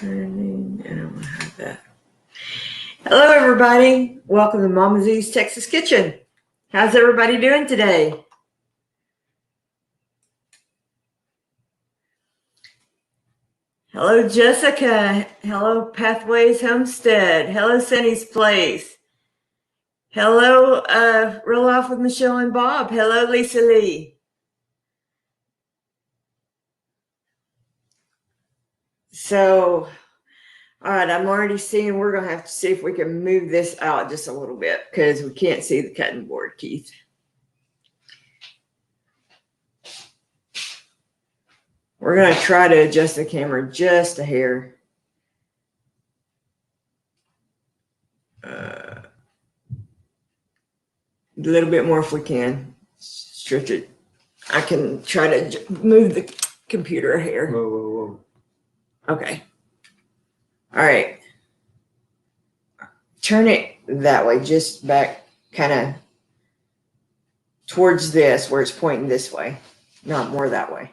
turning, and I'm gonna have that. Hello, everybody. Welcome to Mama Z's Texas Kitchen. How's everybody doing today? Hello, Jessica. Hello, Pathways Homestead. Hello, Sunny's Place. Hello, Real Life with Michelle and Bob. Hello, Lisa Lee. So, all right, I'm already seeing we're going to have to see if we can move this out just a little bit because we can't see the cutting board, Keith. We're going to try to adjust the camera just a hair. A little bit more if we can. Stretch it. I can try to move the computer a hair. Whoa, whoa, whoa. Okay. All right. Turn it that way, just back kind of towards this where it's pointing this way, not more that way.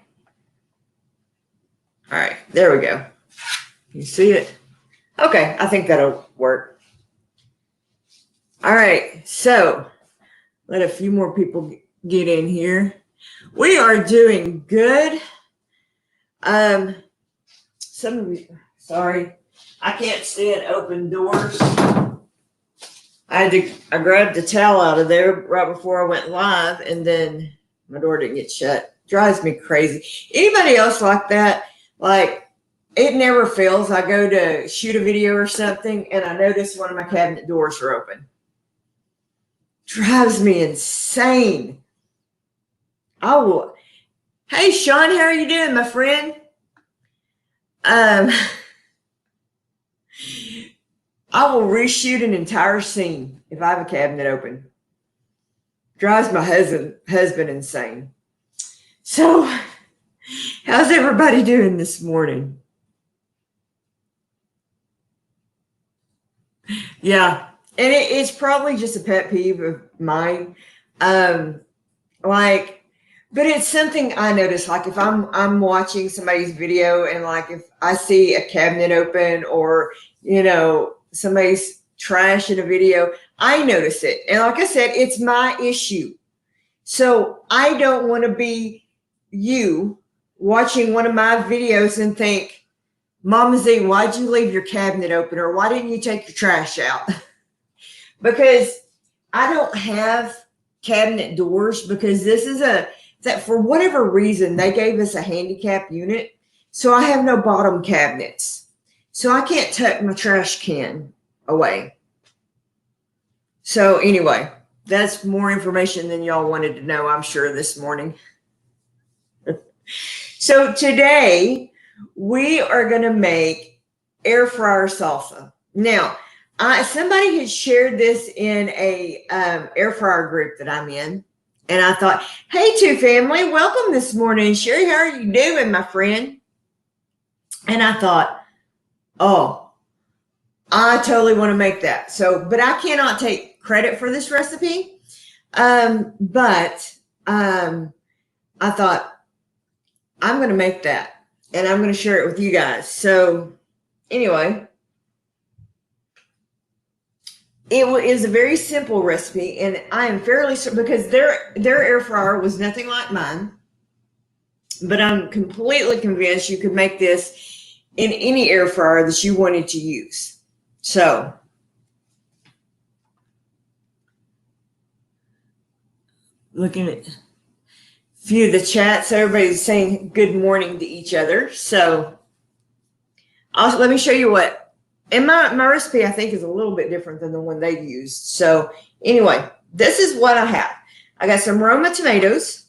All right, there we go. You see it? Okay, I think that'll work. All right, so let a few more people get in here. We are doing good. Some of you, sorry, I can't stand open doors. I grabbed the towel out of there right before I went live, and then my door didn't get shut. Drives me crazy. Anybody else like that? Like, it never fails. I go to shoot a video or something, and I notice one of my cabinet doors are open. Drives me insane. Oh, hey, Sean, how are you doing, my friend? I will reshoot an entire scene if I have a cabinet open. Drives my husband insane. So, how's everybody doing this morning? Yeah, and it's probably just a pet peeve of mine. But it's something I notice, like if I'm watching somebody's video and like if I see a cabinet open or, you know, somebody's trash in a video, I notice it. And like I said, it's my issue. So I don't want to be you watching one of my videos and think, Mama Z, why'd you leave your cabinet open? Or why didn't you take your trash out? Because I don't have cabinet doors because this is that for whatever reason, they gave us a handicap unit. So I have no bottom cabinets. So I can't tuck my trash can away. So anyway, that's more information than y'all wanted to know, I'm sure, this morning. So today we are going to make air fryer salsa. Now, somebody had shared this in a air fryer group that I'm in. And I thought, hey, Two Family, welcome this morning. Sherry, how are you doing, my friend? And I thought, oh, I totally want to make that. So, but I cannot take credit for this recipe. But I thought, I'm going to make that. And I'm going to share it with you guys. So anyway, it is a very simple recipe, and I am fairly certain because their air fryer was nothing like mine, but I'm completely convinced you could make this in any air fryer that you wanted to use. So, looking at a few of the chats, everybody's saying good morning to each other. So, let me show you what. And my recipe, I think, is a little bit different than the one they used. So anyway, this is what I have. I got some Roma tomatoes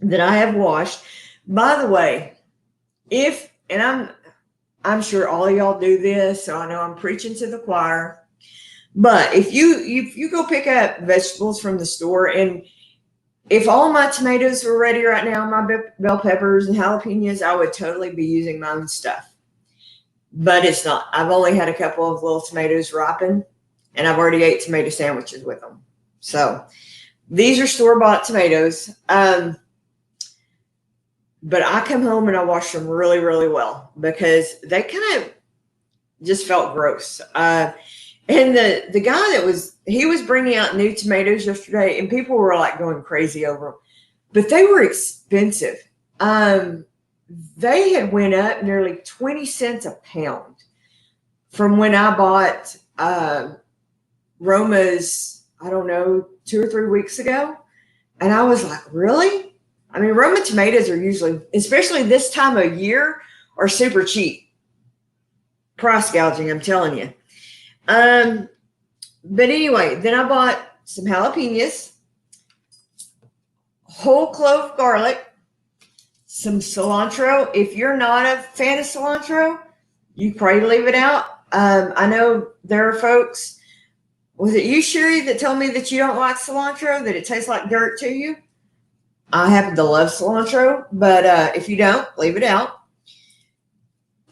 that I have washed. By the way, I'm sure all of y'all do this, so I know I'm preaching to the choir. But if you go pick up vegetables from the store, and if all my tomatoes were ready right now, my bell peppers and jalapenos, I would totally be using my own stuff. But it's not. I've only had a couple of little tomatoes ripen, and I've already ate tomato sandwiches with them. So these are store-bought tomatoes. But I come home and I wash them really, really well because they kind of just felt gross. And the guy he was bringing out new tomatoes yesterday, and people were like going crazy over them, but they were expensive. They had went up nearly 20 cents a pound from when I bought Roma's, I don't know, 2 or 3 weeks ago. And I was like, really? I mean, Roma tomatoes are usually, especially this time of year, are super cheap. Price gouging, I'm telling you. But anyway, then I bought some jalapenos, whole clove garlic, some cilantro. If you're not a fan of cilantro, you probably leave it out. I know there are folks, was it you, Sherry, that told me that you don't like cilantro, that it tastes like dirt to you? I happen to love cilantro, but if you don't, leave it out.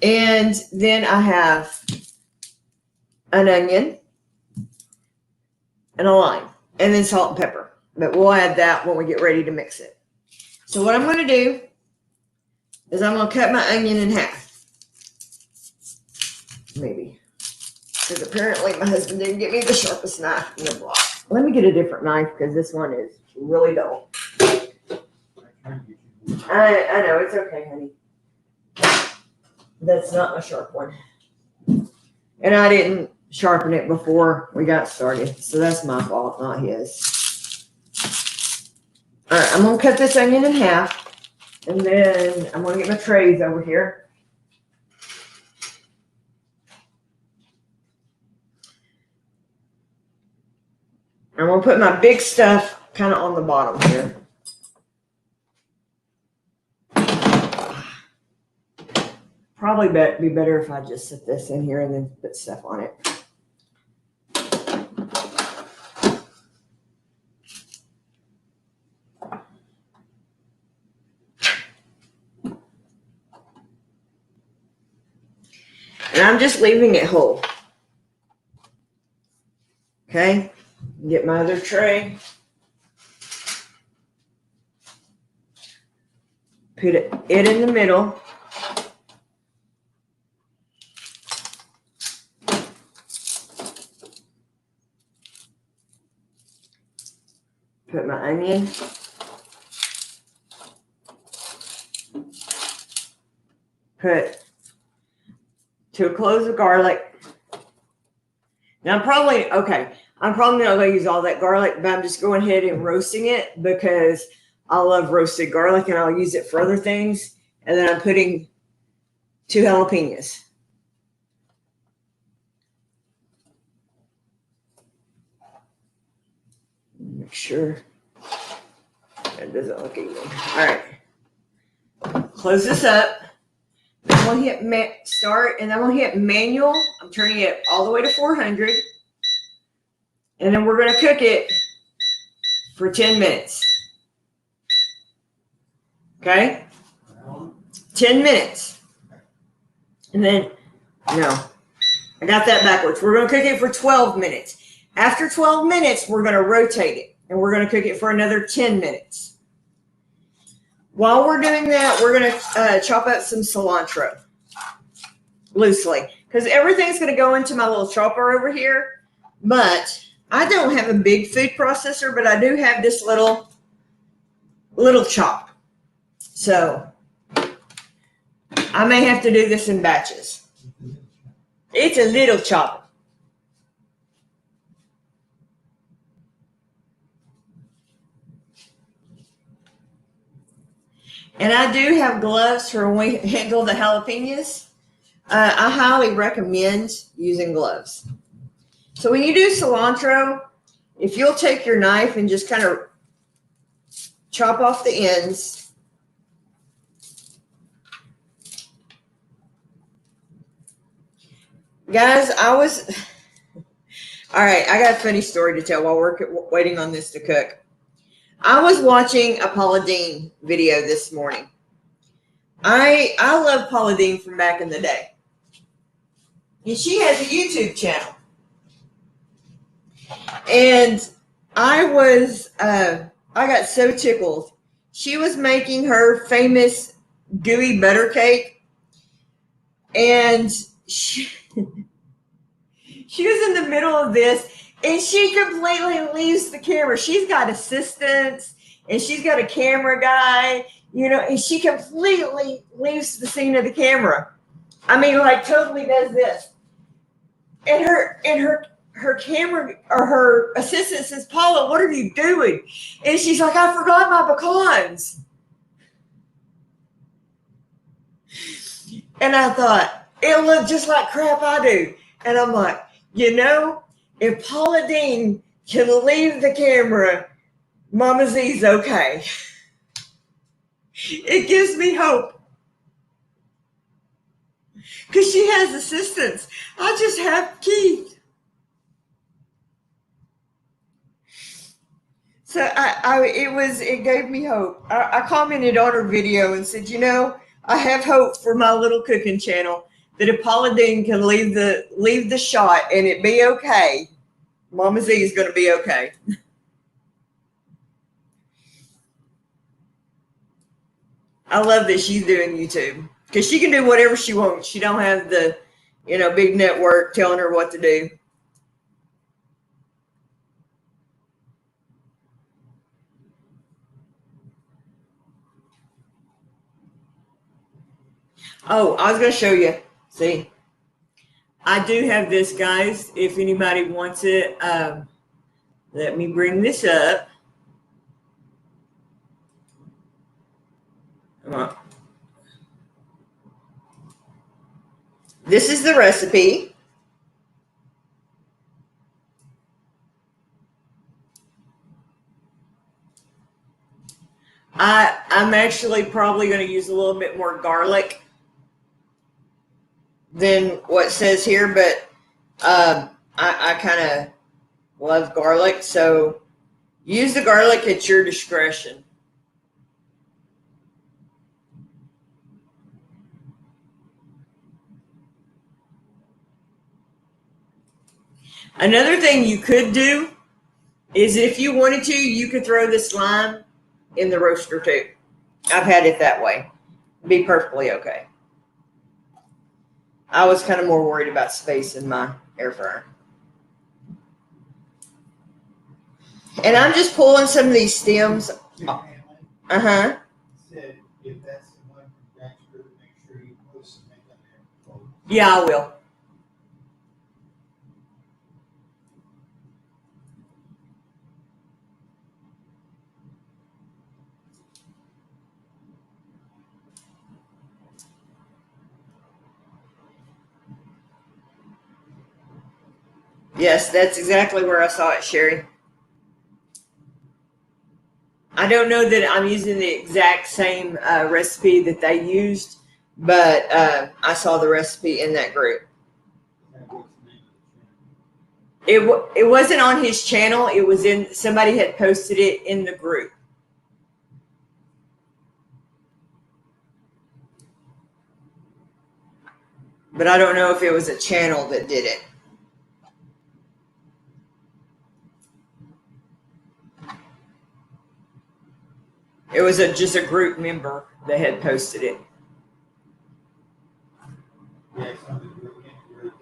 And then I have an onion and a lime, and then salt and pepper. But we'll add that when we get ready to mix it. So what I'm going to do is I'm going to cut my onion in half. Maybe. Because apparently my husband didn't get me the sharpest knife in the block. Let me get a different knife because this one is really dull. I know, it's okay, honey. That's not my sharp one. And I didn't sharpen it before we got started. So that's my fault, not his. All right, I'm going to cut this onion in half. And then I'm going to get my trays over here. I'm going to put my big stuff kind of on the bottom here. Probably be better if I just set this in here and then put stuff on it. And I'm just leaving it whole. Okay, get my other tray. Put it in the middle. Put my onion. Put 2 cloves of garlic. Now I'm probably not going to use all that garlic, but I'm just going ahead and roasting it because I love roasted garlic and I'll use it for other things. And then I'm putting 2 jalapenos. Make sure that doesn't look even. All right. Close this up. Then we'll hit start, and then we'll hit manual. I'm turning it all the way to 400. And then we're going to cook it for 10 minutes. Okay? 10 minutes. And then, no, I got that backwards. We're going to cook it for 12 minutes. After 12 minutes, we're going to rotate it, and we're going to cook it for another 10 minutes. While we're doing that, we're going to chop up some cilantro loosely because everything's going to go into my little chopper over here. But I don't have a big food processor, but I do have this little chop. So I may have to do this in batches. It's a little chopper. And I do have gloves for when we handle the jalapenos. I highly recommend using gloves. So when you do cilantro, if you'll take your knife and just kind of chop off the ends. Guys, all right, I got a funny story to tell while we're waiting on this to cook. I was watching a Paula Deen video this morning. I love Paula Deen from back in the day. And she has a YouTube channel. And I got so tickled. She was making her famous gooey butter cake, and she, she was in the middle of this, and she completely leaves the camera. She's got assistants, and she's got a camera guy, and she completely leaves the scene of the camera. I mean, like totally does this. And her camera or her assistant says, "Paula, what are you doing?" And she's like, "I forgot my pecans." And I thought, it looked just like crap I do. And I'm like, if Paula Dean can leave the camera, Mama Z's okay. It gives me hope. Because she has assistants. I just have Keith. So it gave me hope. I commented on her video and said, I have hope for my little cooking channel that if Paula Dean can leave the shot and it be okay, Mama Z is going to be okay. I love that she's doing YouTube because she can do whatever she wants. She don't have the, big network telling her what to do. Oh, I was going to show you. See, I do have this, guys. If anybody wants it, let me bring this up. Come on. This is the recipe. I'm actually probably going to use a little bit more garlic than what says here, but I kind of love garlic, so use the garlic at your discretion. Another thing you could do is if you wanted to, you could throw this lime in the roaster too. I've had it that way. Be perfectly okay. I was kind of more worried about space in my air fryer. And I'm just pulling some of these stems. Uh-huh. Said if that's the one from Jacksburg, make sure you put some makeup there. Yeah, I will. Yes, that's exactly where I saw it, Sherry. I don't know that I'm using the exact same recipe that they used, but I saw the recipe in that group. It wasn't on his channel. It was somebody had posted it in the group. But I don't know if it was a channel that did it. It was just a group member that had posted it. Yeah, it's on the group.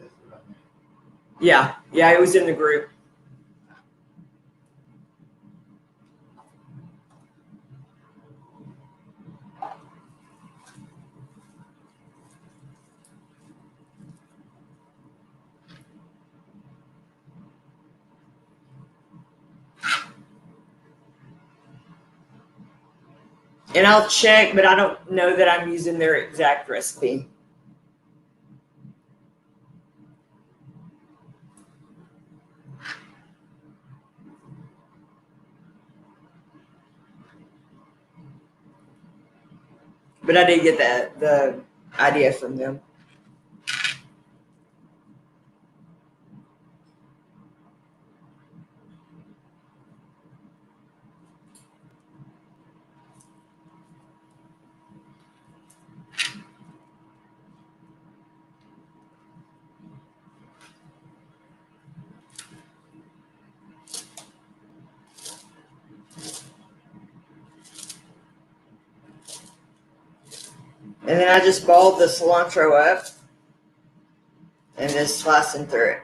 That's what I meant. Yeah, it was in the group. And I'll check, but I don't know that I'm using their exact recipe. But I did get the idea from them. And then I just balled the cilantro up and just slicing through it.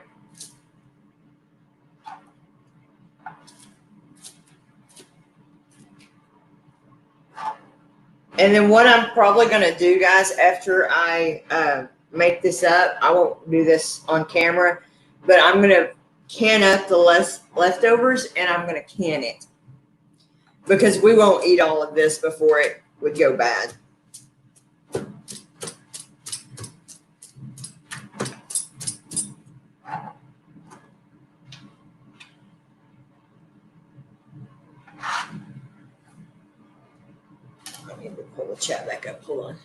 And then what I'm probably going to do, guys, after I make this up, I won't do this on camera, but I'm going to can up the leftovers and I'm going to can it. Because we won't eat all of this before it would go bad. I need to pull the chat back up. Hold on.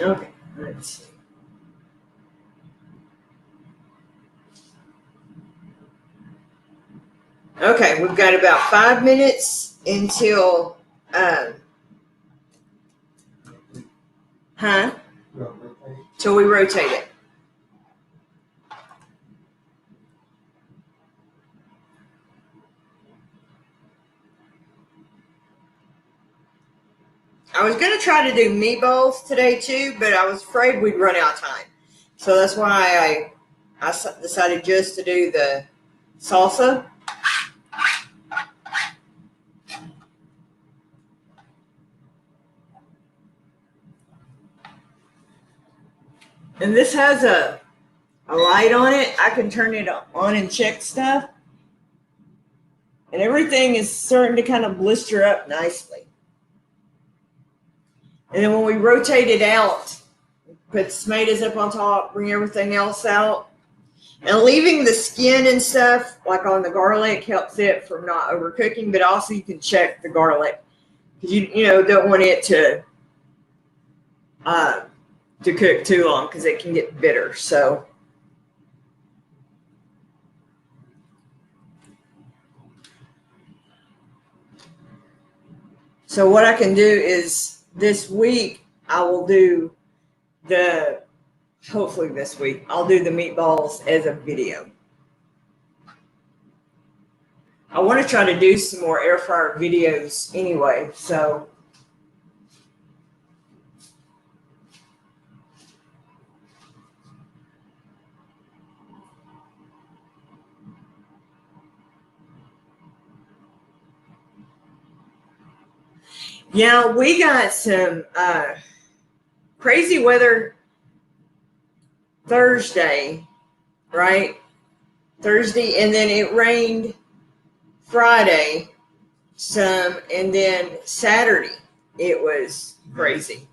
Okay, let's see. Okay, we've got about 5 minutes until, till we rotate it. I was going to try to do meatballs today too, but I was afraid we'd run out of time. So that's why I decided just to do the salsa. And this has a light on it. I can turn it on and check stuff. And everything is starting to kind of blister up nicely. And then when we rotate it out, put the tomatoes up on top, bring everything else out. And leaving the skin and stuff, like on the garlic, helps it from not overcooking. But also you can check the garlic. Because you don't want it to cook too long because it can get bitter. So what I can do is this week I will do hopefully this week I'll do the meatballs as a video. I want to try to do some more air fryer videos anyway, so yeah, we got some crazy weather Thursday, right? Thursday, and then it rained Friday some, and then Saturday it was crazy.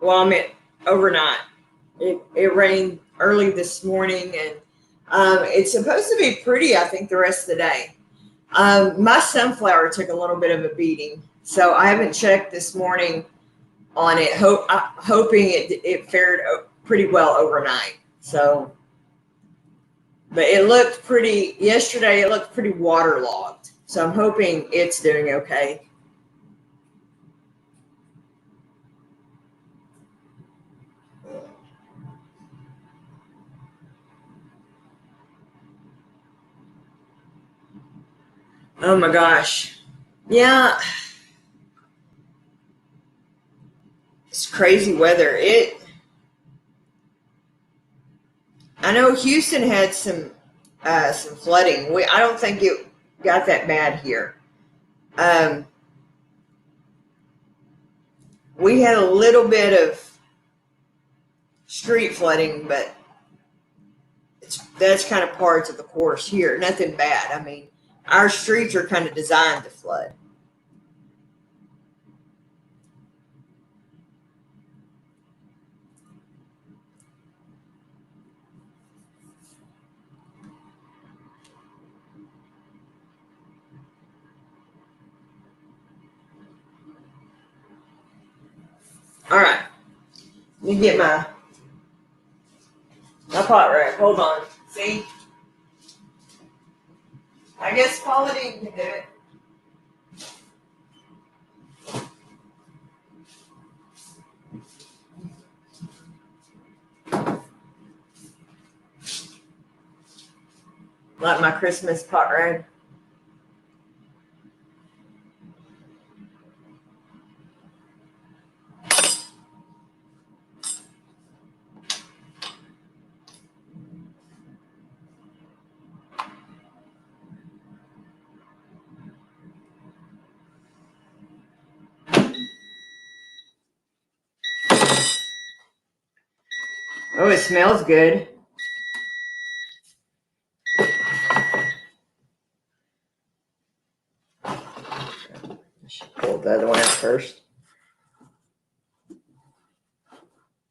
Well, I meant overnight. It rained early this morning, and it's supposed to be pretty, I think, the rest of the day. My sunflower took a little bit of a beating, so I haven't checked this morning on it. Hoping it fared pretty well overnight. So, but it looked pretty. Yesterday, it looked pretty waterlogged. So I'm hoping it's doing okay. Oh my gosh. Yeah. It's crazy weather. I know Houston had some flooding. I don't think it got that bad here. We had a little bit of street flooding, but that's kind of part of the course here. Nothing bad. I mean, our streets are kind of designed to flood. All right. Let me get my pot rack. Hold on. See? I guess Paula can do it. Like my Christmas pot rack. Oh, it smells good. I should pull the other one out first.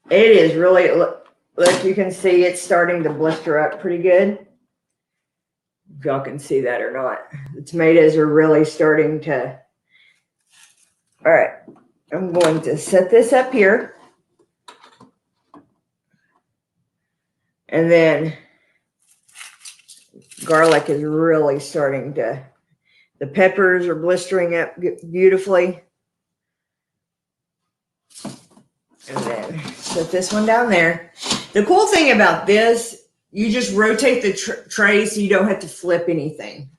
It is really, look, you can see it's starting to blister up pretty good. If y'all can see that or not. The tomatoes are really starting to. All right, I'm going to set this up here. And then garlic is really starting to, the peppers are blistering up beautifully. And then set this one down there. The cool thing about this, you just rotate the tray so you don't have to flip anything.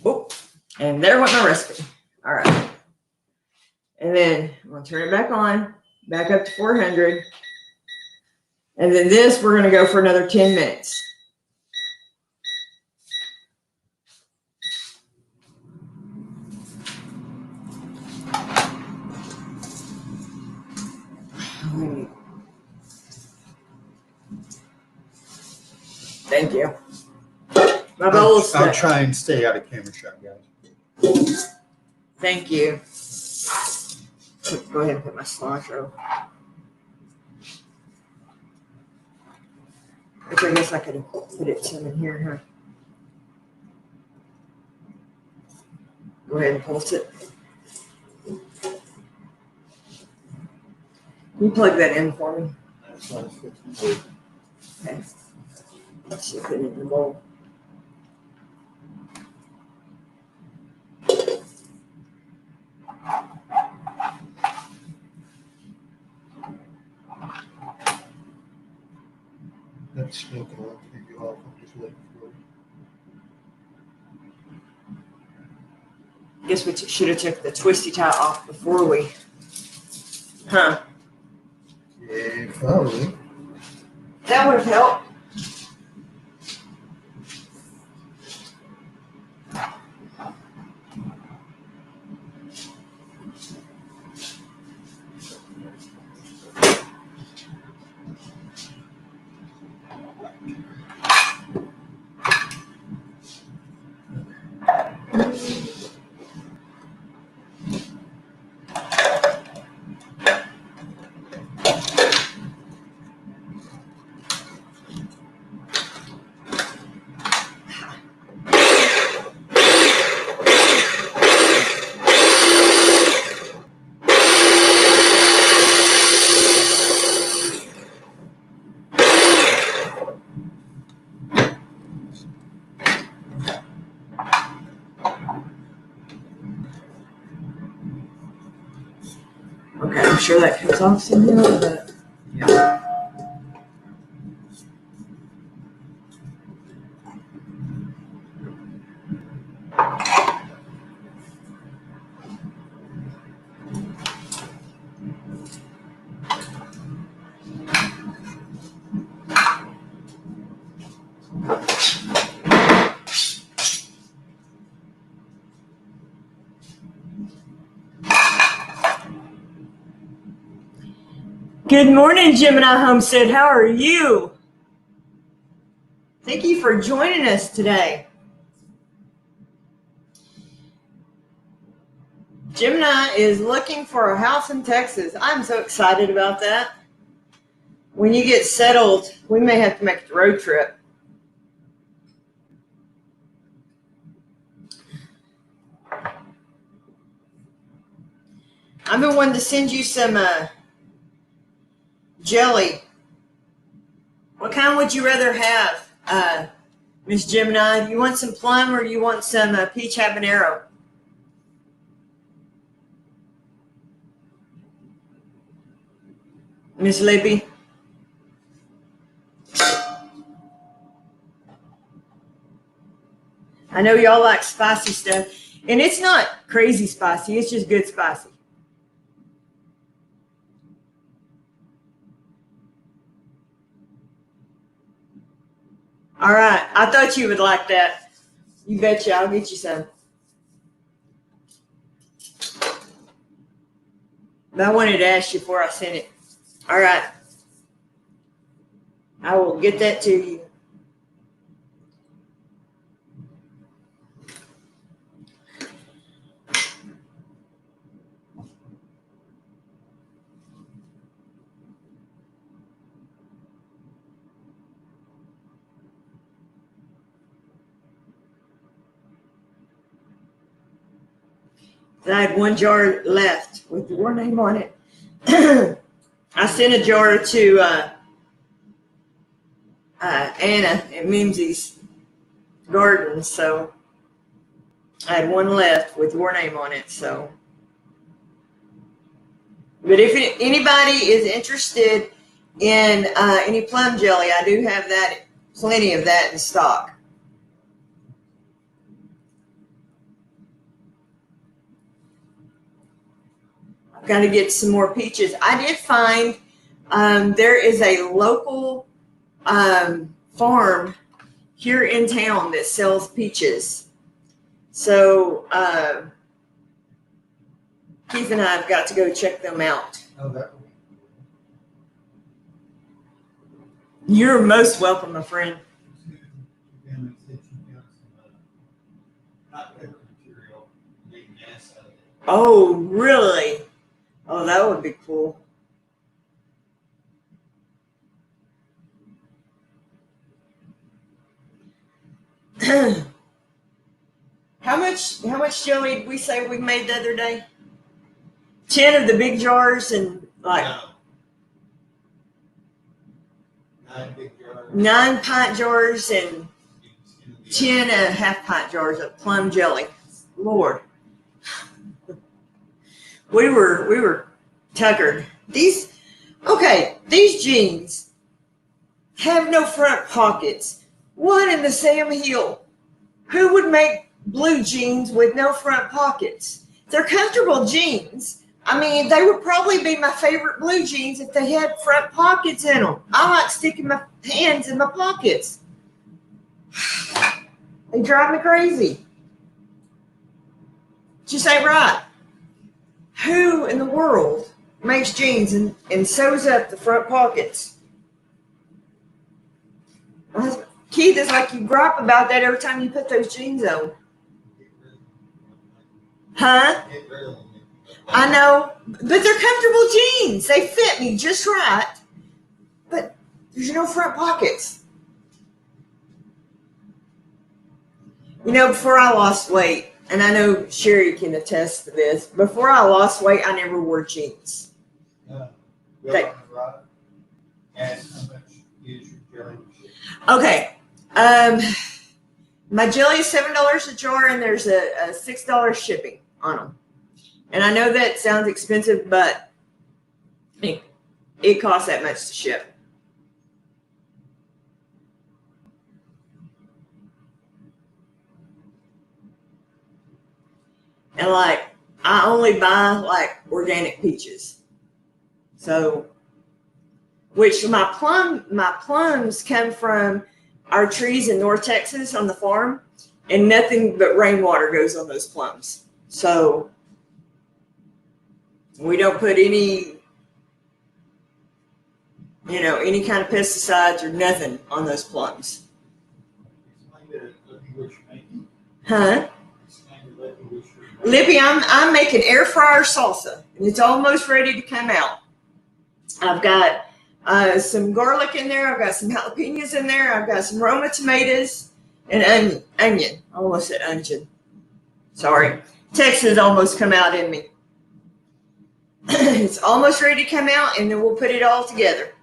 Oh, and there went my recipe. All right. And then I'm going to turn it back on, back up to 400. And then this, we're going to go for another 10 minutes. Thank you. My bowl is I'll try and stay out of camera shot, guys. Thank you. Go ahead and put my cilantro. Which I guess I could have put it some in here, huh? Go ahead and pulse it. Can you plug that in for me? Okay. Let's see, put it in the bowl. That's smoking a lot to you off. I'm just waiting for it. Guess we should have took the twisty tie off before we. Huh? Yeah, probably. That would have helped. Okay, I'm sure that comes off somehow, but yeah. Good morning, Gemini Homestead. How are you? Thank you for joining us today. Gemini is looking for a house in Texas. I'm so excited about that. When you get settled, we may have to make a road trip. I've been wanting to send you some jelly. What kind would you rather have, Miss Gemini? You want some plum or you want some peach habanero? Miss Libby? I know y'all like spicy stuff, and it's not crazy spicy. It's just good spicy. All right. I thought you would like that. You betcha. I'll get you some. But I wanted to ask you before I sent it. All right. I will get that to you. I had one jar left with your name on it. I sent a jar to Anna at Mimsy's garden, so I had one left with your name on it. So, but if anybody is interested in any plum jelly, I do have that, plenty of that in stock. I've got to get some more peaches. I did find there is a local farm here in town that sells peaches. So Keith and I have got to go check them out. Oh, that would be cool. You're most welcome, my friend. Family said she got some hot pepper material, made gas out of it. Oh, really? Oh, that would be cool. How much jelly did we say we made the other day? 10 of the big jars and like No. 9 big jars. 9 pint jars and 10 half-pint jars of plum jelly. Lord, we were tuckered. These jeans have no front pockets. What in the Sam Hill? Who would make blue jeans with no front pockets? They're comfortable jeans. I mean, they would probably be my favorite blue jeans if they had front pockets in them. I like sticking my hands in my pockets. They drive me crazy. Just ain't right. Who in the world makes jeans and sews up the front pockets? Keith, it's like you gripe about that every time you put those jeans on. Huh? I know, but they're comfortable jeans. They fit me just right. But there's no front pockets. You know, before I lost weight, and I know Sherry can attest to this, before I lost weight, I never wore jeans. Ask how much is your jelly? Okay. My jelly is $7 a jar, and there's a $6 shipping on them. And I know that sounds expensive, but it costs that much to ship. And like, I only buy like organic peaches. So, which my plums come from our trees in North Texas on the farm, and nothing but rainwater goes on those plums. So we don't put any kind of pesticides or nothing on those plums. Huh? Lippy, I'm making air fryer salsa, and it's almost ready to come out. I've got some garlic in there. I've got some jalapenos in there. I've got some Roma tomatoes and onion. I almost said onion. Sorry. Texas almost come out in me. It's almost ready to come out, and then we'll put it all together.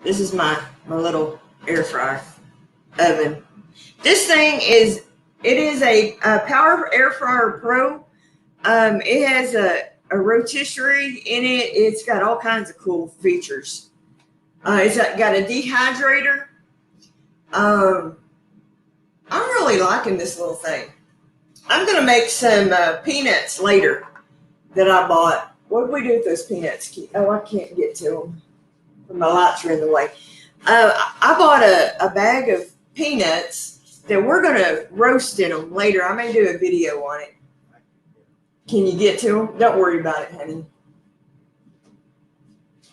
This is my little air fryer oven. This thing is, it is a Power Air Fryer Pro. It has a rotisserie in it. It's got all kinds of cool features. It's got a dehydrator. I'm really liking this little thing. I'm going to make some peanuts later that I bought. What did we do with those peanuts? Oh, I can't get to them. My lights are in the way. I bought a bag of peanuts that we're going to roast in them later. I may do a video on it. Can you get to them? Don't worry about it, honey.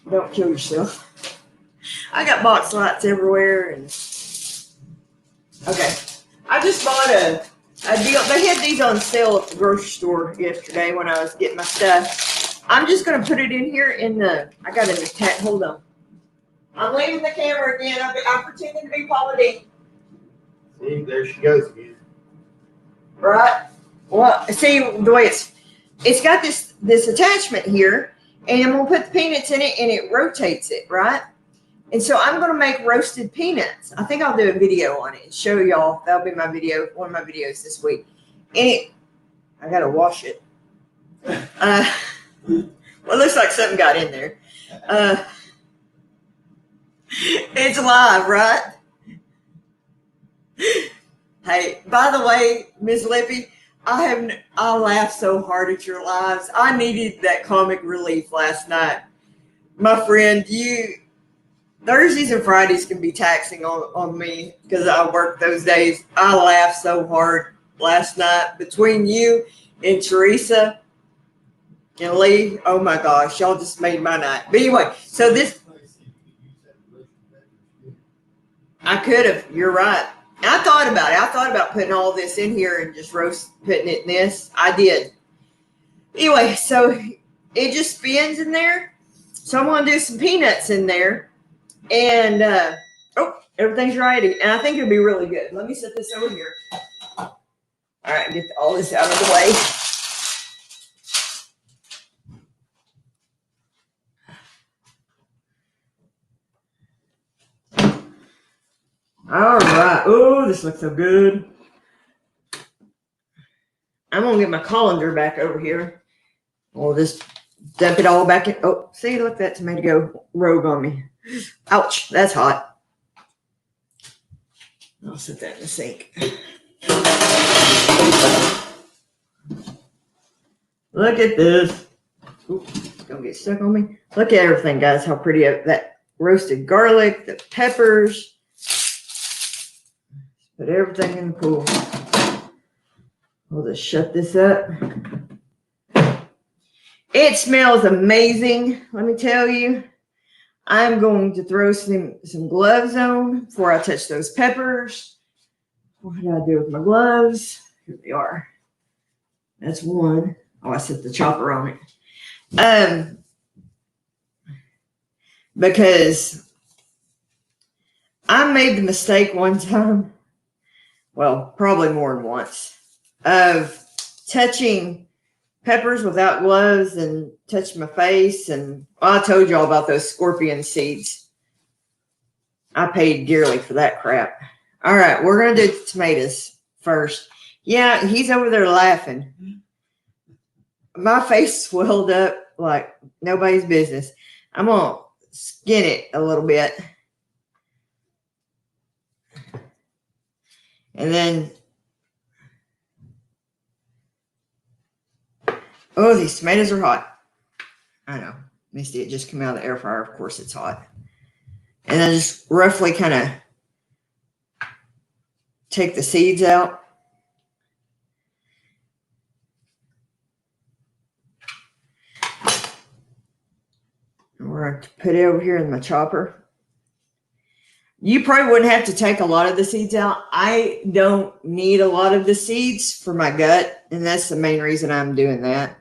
Don't kill yourself. I got box lights everywhere. And okay. I just bought a deal. They had these on sale at the grocery store yesterday when I was getting my stuff. I'm just going to put it in here in the, I got an attack. Hold on. I'm leaving the camera again. I'm pretending to be Paula Deen. See, there she goes again. Right? Well, see the way it's got this attachment here, and I'm gonna put the peanuts in it, and it rotates it, right? And so I'm gonna make roasted peanuts. I think I'll do a video on it and show y'all. That'll be my video, one of my videos this week. And I gotta wash it. Well, it looks like something got in there. It's live, right? Hey, by the way, Miss Lippy, I laughed so hard at your lives. I needed that comic relief last night. My friend, Thursdays and Fridays can be taxing on me because I work those days. I laughed so hard last night between you and Teresa and Lee. Oh my gosh, y'all just made my night. But anyway, so this, I could have, you're right. I thought about it. I thought about putting all this in here and just putting it in this. I did. Anyway, so it just spins in there. So I'm going to do some peanuts in there. And, everything's ready. And I think it'll be really good. Let me set this over here. All right, get all this out of the way. All right. Oh, this looks so good. I'm going to get my colander back over here. We'll just dump it all back in. Oh, see, look, that tomato go rogue on me. Ouch, that's hot. I'll set that in the sink. Look at this. Ooh, it's going to get stuck on me. Look at everything, guys, how pretty that roasted garlic, the peppers. Put everything in the pool. We'll just shut this up. It smells amazing, let me tell you. I'm going to throw some gloves on before I touch those peppers. What did I do with my gloves? Here they are. That's one. Oh, I set the chopper on it. Because I made the mistake one time, well, probably more than once, of touching peppers without gloves and touching my face. And I told y'all about those scorpion seeds. I paid dearly for that crap. All right, we're going to do the tomatoes first. Yeah, he's over there laughing. My face swelled up like nobody's business. I'm going to skin it a little bit. And then, oh, these tomatoes are hot. I know. Misty, it just came out of the air fryer. Of course it's hot. And I just roughly kind of take the seeds out. And we're going to put it over here in my chopper. You probably wouldn't have to take a lot of the seeds out. I don't need a lot of the seeds for my gut, and that's the main reason I'm doing that.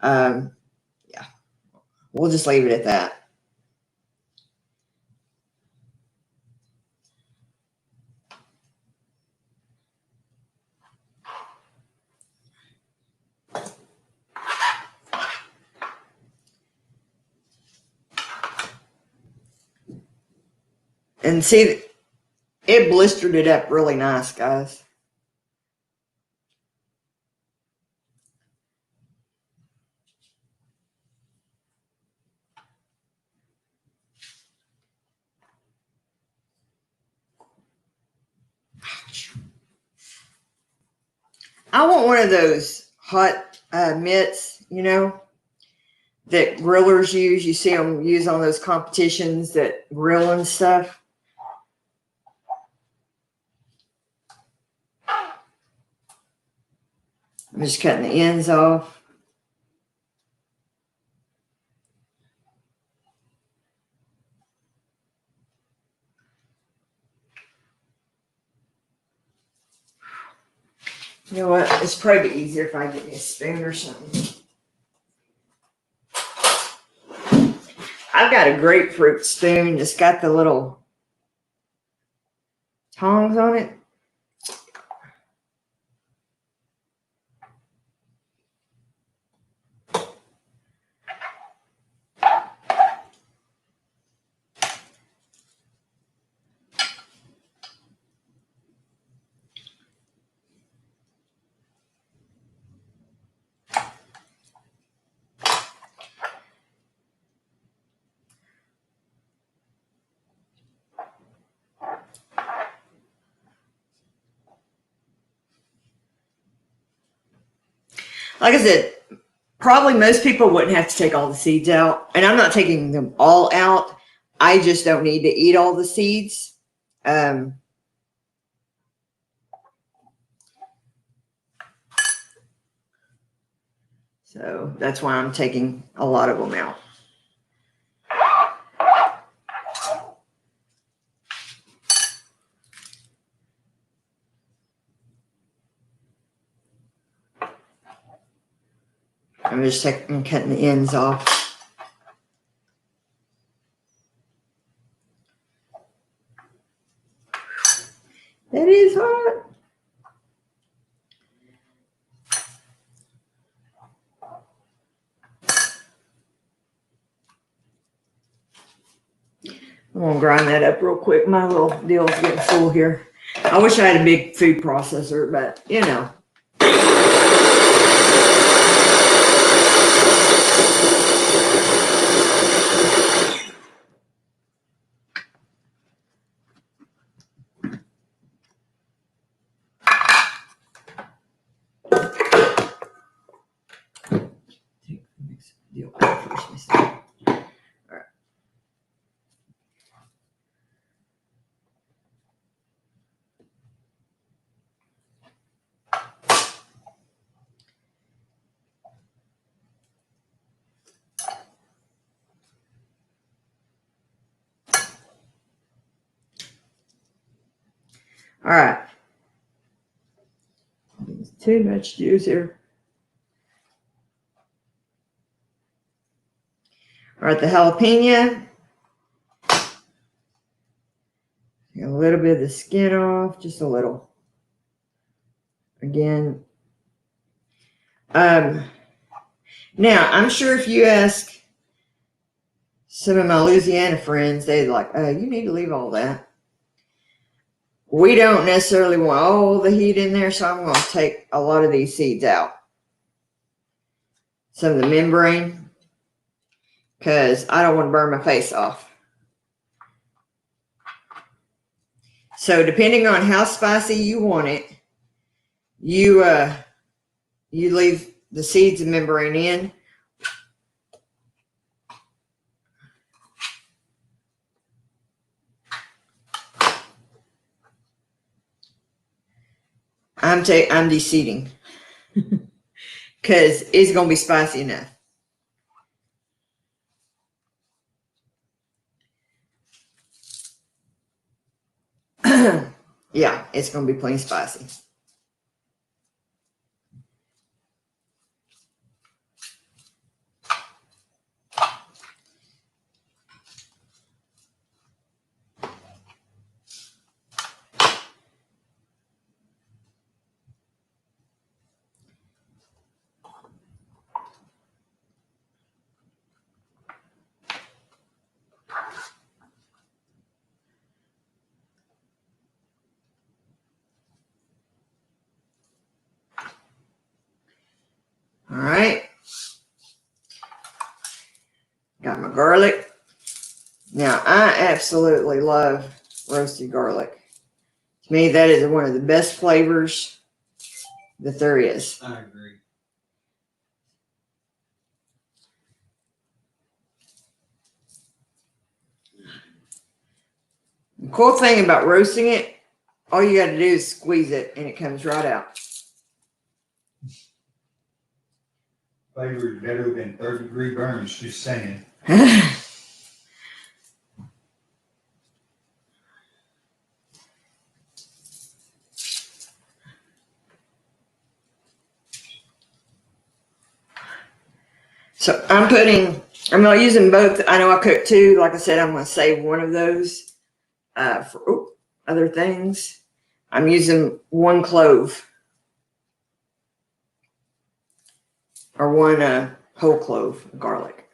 Yeah, we'll just leave it at that. And see, it blistered it up really nice, guys. I want one of those hot mitts, you know, that grillers use. You see them use on those competitions that grill and stuff. I'm just cutting the ends off. You know what? It's probably easier if I get me a spoon or something. I've got a grapefruit spoon that's got the little tongs on it. Like I said, probably most people wouldn't have to take all the seeds out. And I'm not taking them all out. I just don't need to eat all the seeds. So that's why I'm taking a lot of them out. I'm cutting the ends off. That is hot. I'm gonna grind that up real quick. My little deal's getting full here. I wish I had a big food processor, but you know. Take the mix deal out first myself. All right. All right. There's too much juice here. All right, the jalapeno. Get a little bit of the skin off, just a little. Again. Now, I'm sure if you ask some of my Louisiana friends, they'd like, you need to leave all that. We don't necessarily want all the heat in there, so I'm going to take a lot of these seeds out. Some of the membrane, because I don't want to burn my face off. So depending on how spicy you want it, you leave the seeds and membrane in. I'm deseeding because it's going to be spicy enough. Yeah, it's going to be plain spicy. right. Got my garlic. Now, I absolutely love roasted garlic. To me, that is one of the best flavors that there is. I agree. The cool thing about roasting it, all you got to do is squeeze it and it comes right out. Flavor is better than 30-degree burns, just saying. So I'm not using both. I know I cooked two. Like I said, I'm going to save one of those for other things. I'm using one clove or one whole clove of garlic.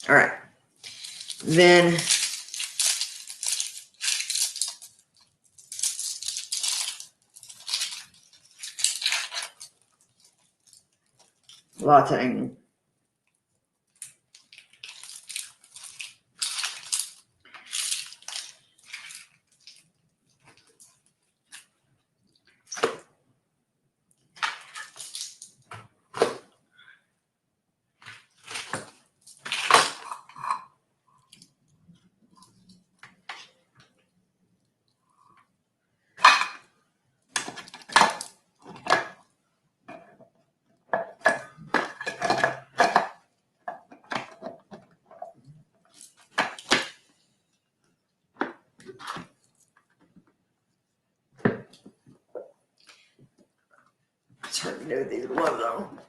All right. Then lots of onion. It's hard to do with these gloves on.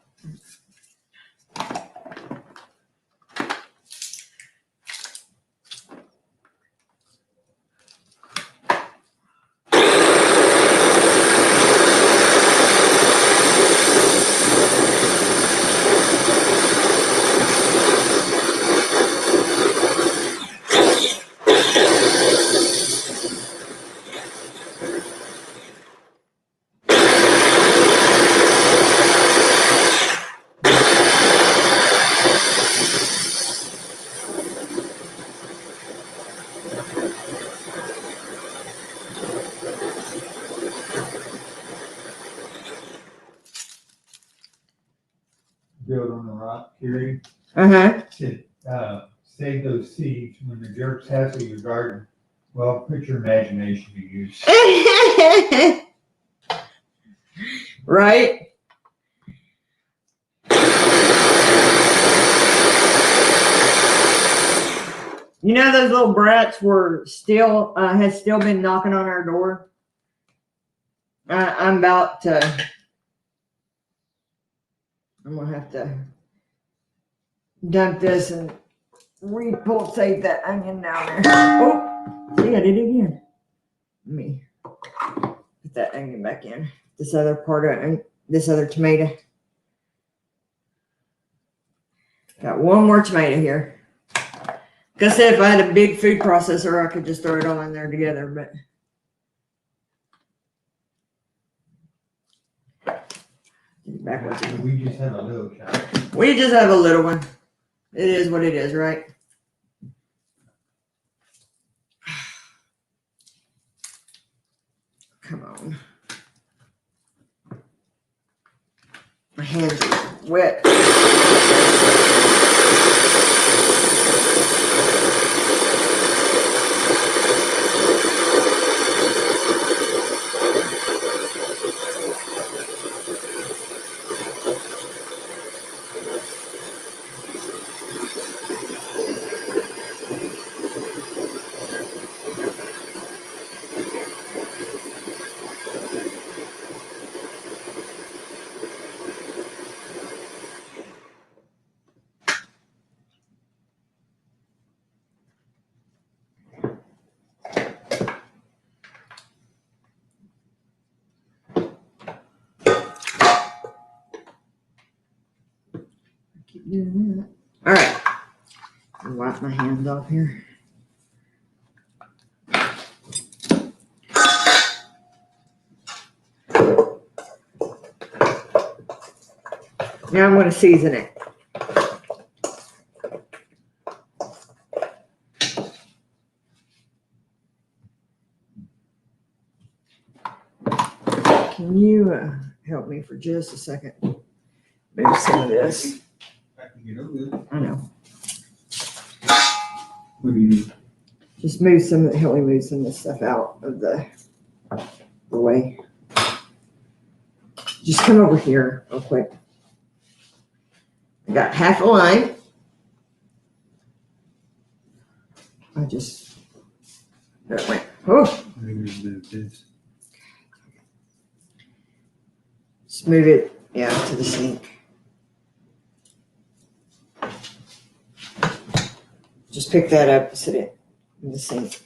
Build on the rock, Carrie. Said, save those seeds when the jerks hassle your garden. Well, put your imagination to use. Right? You know those little brats were still had still been knocking on our door. I'm about to. I'm gonna have to dump this and repulsate that onion down there. Oh, see, I did it again. Let me put that onion back in. This other part of this other tomato. Got one more tomato here. Like I said, if I had a big food processor, I could just throw it all in there together, but. Backwards. We just have a little child. We just have a little one. It is what it is, right? Come on. My hands are wet. Keep doing that. All right. I'll wipe my hands off here. Now I'm going to season it. Can you help me for just a second? Move some of this. I can get over it. I know. What do you need? Just move some. Help me move some of this stuff out of the way. Just come over here real quick. I got half a line. I just that went. Oh. Move this. Just move it, yeah, to the sink. Just pick that up, sit it in the sink.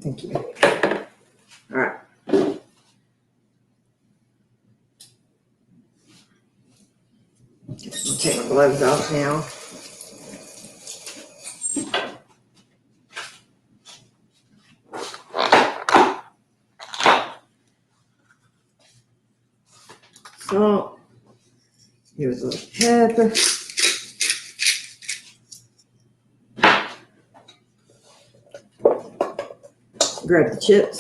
Thank you. All right. I'll take my gloves off now. Salt. Give us a little pepper. Grab the chips.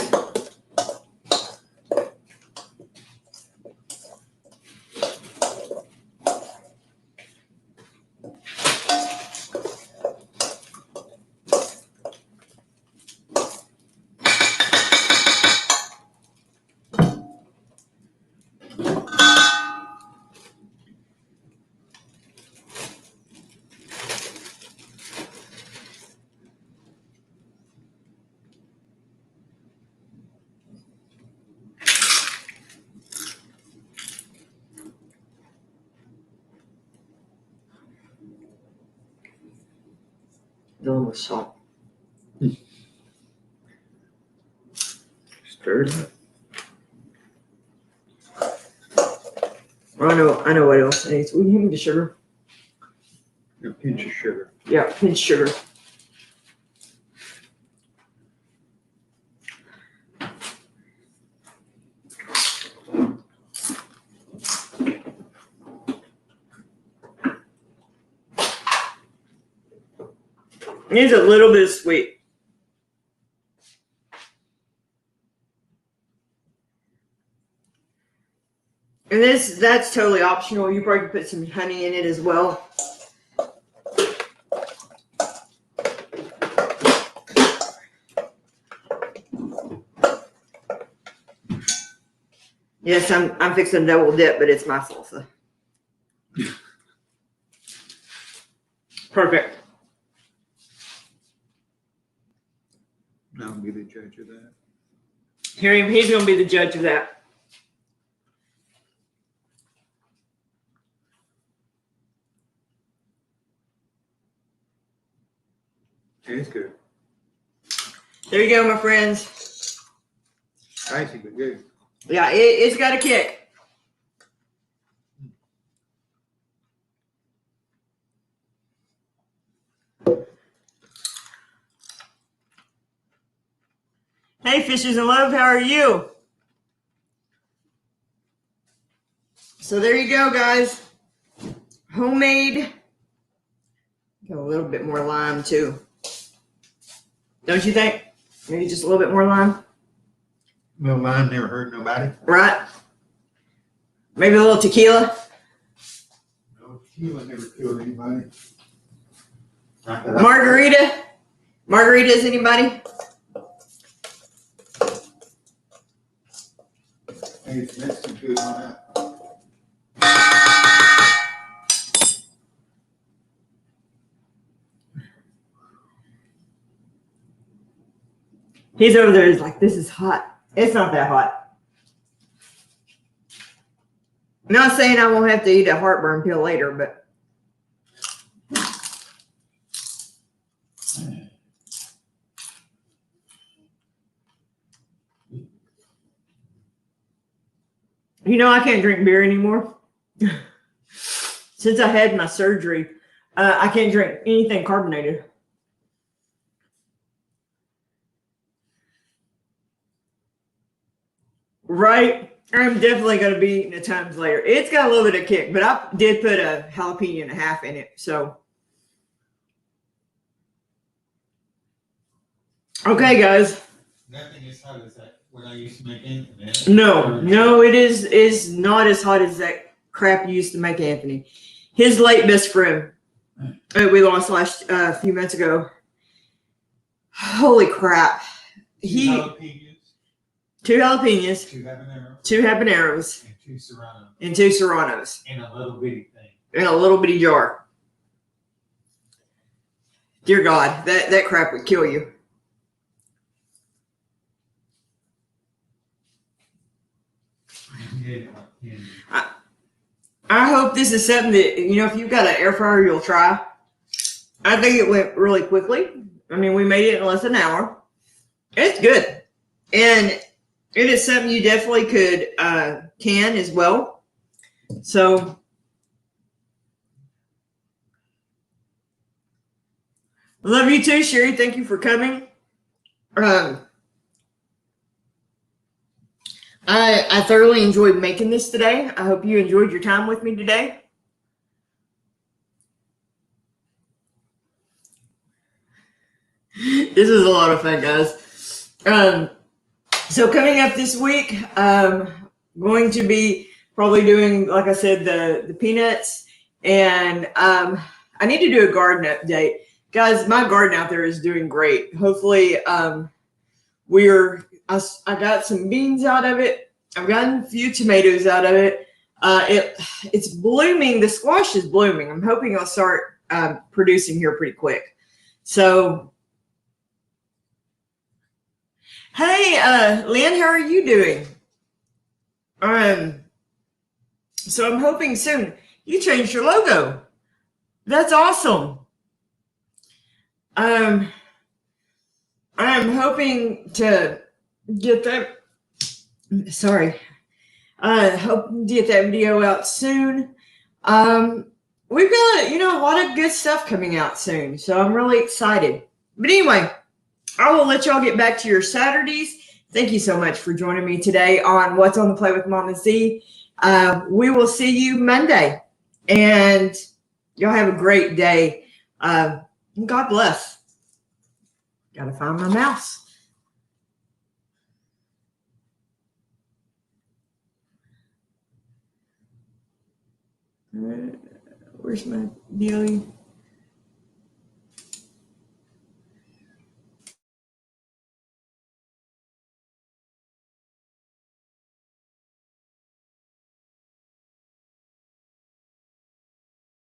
Along with salt. Stir it up. I know what else it needs. We need the sugar. A pinch of sugar. Yeah, pinch sugar. It needs a little bit of sweet. And that's totally optional. You probably could put some honey in it as well. Yes, I'm fixing a double dip, but it's my salsa. Perfect. I'll be the judge of that. Hear him, he's gonna be the judge of that. It's good. There you go, my friends. Spicy, but good. Yeah, it's got a kick. Hey, Fishes in Love, how are you? So there you go, guys. Homemade. Got a little bit more lime, too. Don't you think? Maybe just a little bit more lime? No lime never hurt nobody. Right? Maybe a little tequila? No tequila never killed anybody. Margarita? Margaritas, anybody? Hey, it's Mexican food on that. He's over there, he's like, this is hot. It's not that hot. I'm not saying I won't have to eat a heartburn pill later, but you know, I can't drink beer anymore. Since I had my surgery, I can't drink anything carbonated. Right? I'm definitely going to be eating at times later. It's got a little bit of kick, but I did put a jalapeno and a half in it. So, okay, guys. Nothing as hot as that when I used to make Anthony. No, it is not as hot as that crap you used to make Anthony. His late best friend, we lost a few months ago. Holy crap! Two jalapenos, two habaneros, and two serranos, in a little bitty thing, in a little bitty jar. Dear God, that crap would kill you. I hope this is something that, if you've got an air fryer, you'll try. I think it went really quickly. I mean, we made it in less than an hour. It's good. And it is something you definitely could can as well. So, I love you too, Sherry. Thank you for coming. I thoroughly enjoyed making this today. I hope you enjoyed your time with me today. This is a lot of fun, guys. So coming up this week, going to be probably doing, like I said, the peanuts, and I need to do a garden update. Guys, my garden out there is doing great. Hopefully, I got some beans out of it. I've gotten a few tomatoes out of it. It's blooming. The squash is blooming. I'm hoping it'll start producing here pretty quick. So, hey, Lynn, how are you doing? So I'm hoping soon. You changed your logo. That's awesome. I'm hoping to get that. Sorry. Hope to get that video out soon. We've got, a lot of good stuff coming out soon, so I'm really excited. But anyway, I will let y'all get back to your Saturdays. Thank you so much for joining me today on What's on the Plate with Mama Z. We will see you Monday, and y'all have a great day. God bless. Gotta find my mouse. Where's my dealie?